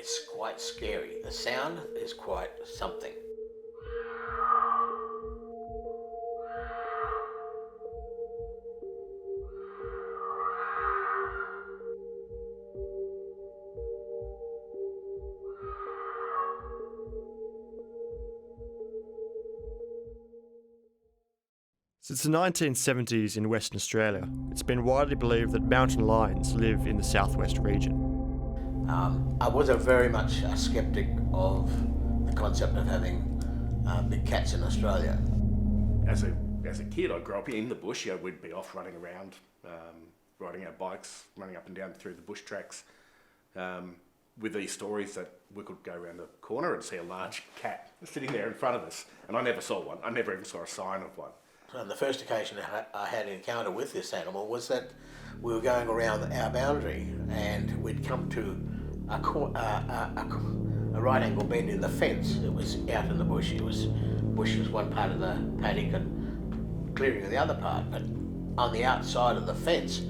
It's quite scary. The sound is quite something. Since the 1970s in Western Australia, it's been widely believed that mountain lions live in the southwest region. I was very much a sceptic of the concept of having big cats in Australia. As a kid, I grew up in the bush. We'd be off running around, riding our bikes, running up and down through the bush tracks, with these stories that we could go around the corner and see a large cat sitting there in front of us. And I never saw one. I never even saw a sign of one. And the first occasion I had an encounter with this animal was that we were going around our boundary and we'd come to a right angle bend in the fence. It was out in the bush. Bush was one part of the paddock and clearing of the other part. But on the outside of the fence,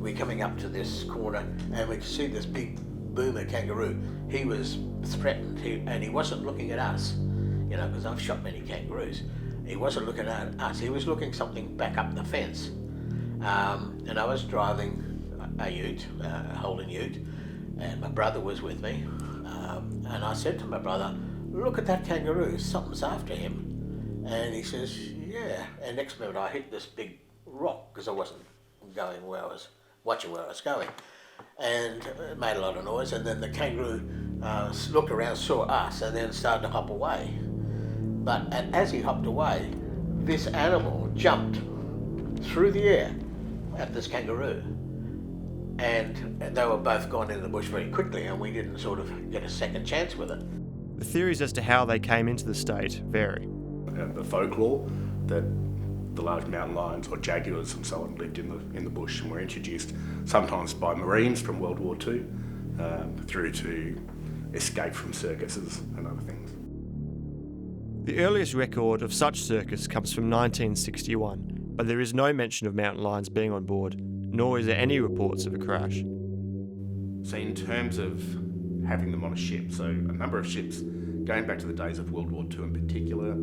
we're coming up to this corner and we could see this big boomer kangaroo. He was threatened and he wasn't looking at us, because I've shot many kangaroos. He wasn't looking at us, he was looking something back up the fence. And I was driving a ute, a Holden ute, and my brother was with me. And I said to my brother, "Look at that kangaroo, something's after him." And he says, "Yeah." And next minute I hit this big rock because I wasn't going where I was, watching where I was going. And it made a lot of noise, and then the kangaroo looked around, saw us, and then started to hop away. But as he hopped away, this animal jumped through the air at this kangaroo. And they were both gone into the bush very quickly, and we didn't sort of get a second chance with it. The theories as to how they came into the state vary. The folklore that the large mountain lions or jaguars and so on lived in the bush and were introduced sometimes by Marines from World War II through to escape from circuses and other things. The earliest record of such circus comes from 1961, but there is no mention of mountain lions being on board, nor is there any reports of a crash. So in terms of having them on a ship, so a number of ships going back to the days of World War II in particular,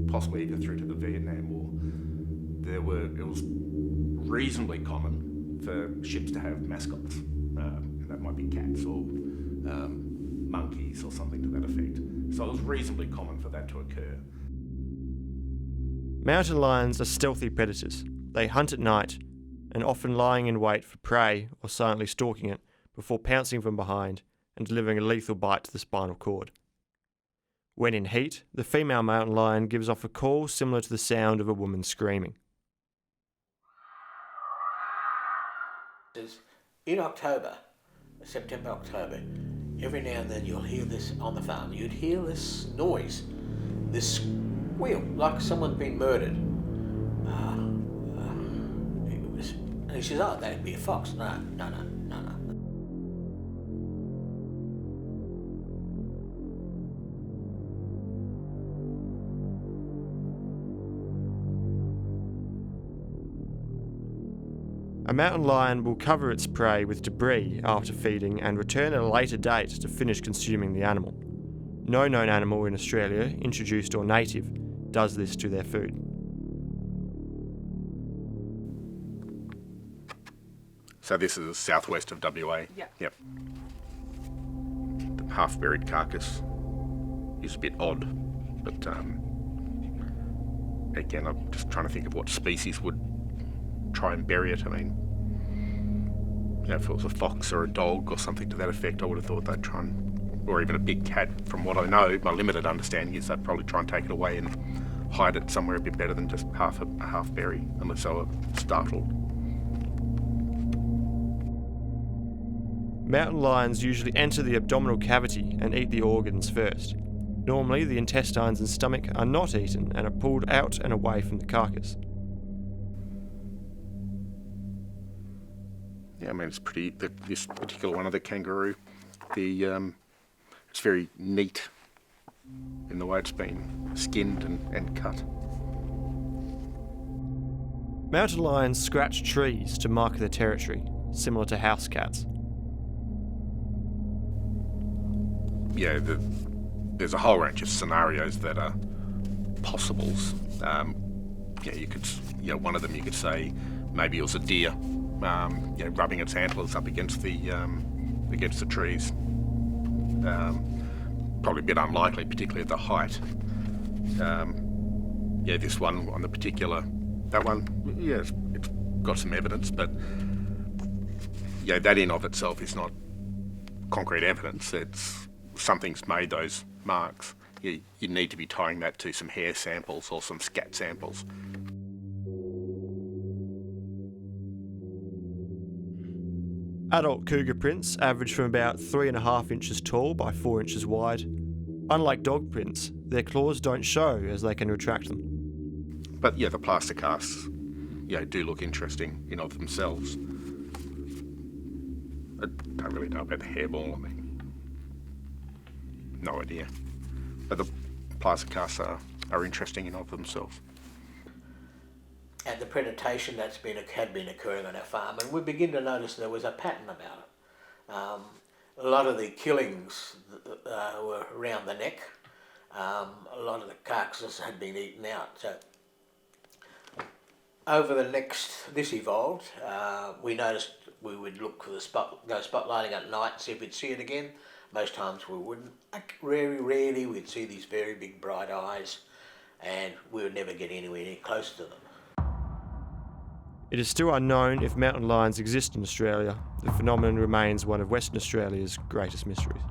possibly even through to the Vietnam War, it was reasonably common for ships to have mascots. And that might be cats or monkeys or something to that effect. So it was reasonably common for that to occur. Mountain lions are stealthy predators. They hunt at night and often lying in wait for prey or silently stalking it before pouncing from behind and delivering a lethal bite to the spinal cord. When in heat, the female mountain lion gives off a call similar to the sound of a woman screaming. In October, September, October, every now and then you'll hear this on the farm. You'd hear this noise, this squeal, like someone's been murdered. And he says, "Oh, that'd be a fox." No. A mountain lion will cover its prey with debris after feeding and return at a later date to finish consuming the animal. No known animal in Australia, introduced or native, does this to their food. So this is southwest of WA? Yeah. Yep. The half-buried carcass is a bit odd, but again, I'm just trying to think of what species would try and bury it. I mean, if it was a fox or a dog or something to that effect, I would have thought they'd try and, or even a big cat. From what I know, my limited understanding is they'd probably try and take it away and hide it somewhere a bit better than just a half bury, unless they were startled. Mountain lions usually enter the abdominal cavity and eat the organs first. Normally, the intestines and stomach are not eaten and are pulled out and away from the carcass. Yeah, I mean, it's pretty, this particular one of the kangaroo, it's very neat in the way it's been skinned and cut. Mountain lions scratch trees to mark their territory, similar to house cats. there's a whole range of scenarios that are possibles. One of them you could say maybe it was a deer, rubbing its antlers up against the trees. Probably a bit unlikely, particularly at the height. This one on the particular, that one, it's got some evidence, but that in of itself is not concrete evidence. It's something's made those marks. You need to be tying that to some hair samples or some scat samples. Adult cougar prints average from about 3.5 inches tall by 4 inches wide. Unlike dog prints, their claws don't show as they can retract them. But the plaster casts, do look interesting in of themselves. I don't really know about the hairball. No idea. But the plaster casts are interesting in of themselves. And the predation that's had been occurring on our farm, and we begin to notice there was a pattern about it. A lot of the killings were around the neck. A lot of the carcasses had been eaten out. So over this evolved. We noticed we would look for go spotlighting at night and see if we'd see it again. Most times we wouldn't. Very rarely we'd see these very big bright eyes, and we would never get anywhere near close to them. It is still unknown if mountain lions exist in Australia. The phenomenon remains one of Western Australia's greatest mysteries.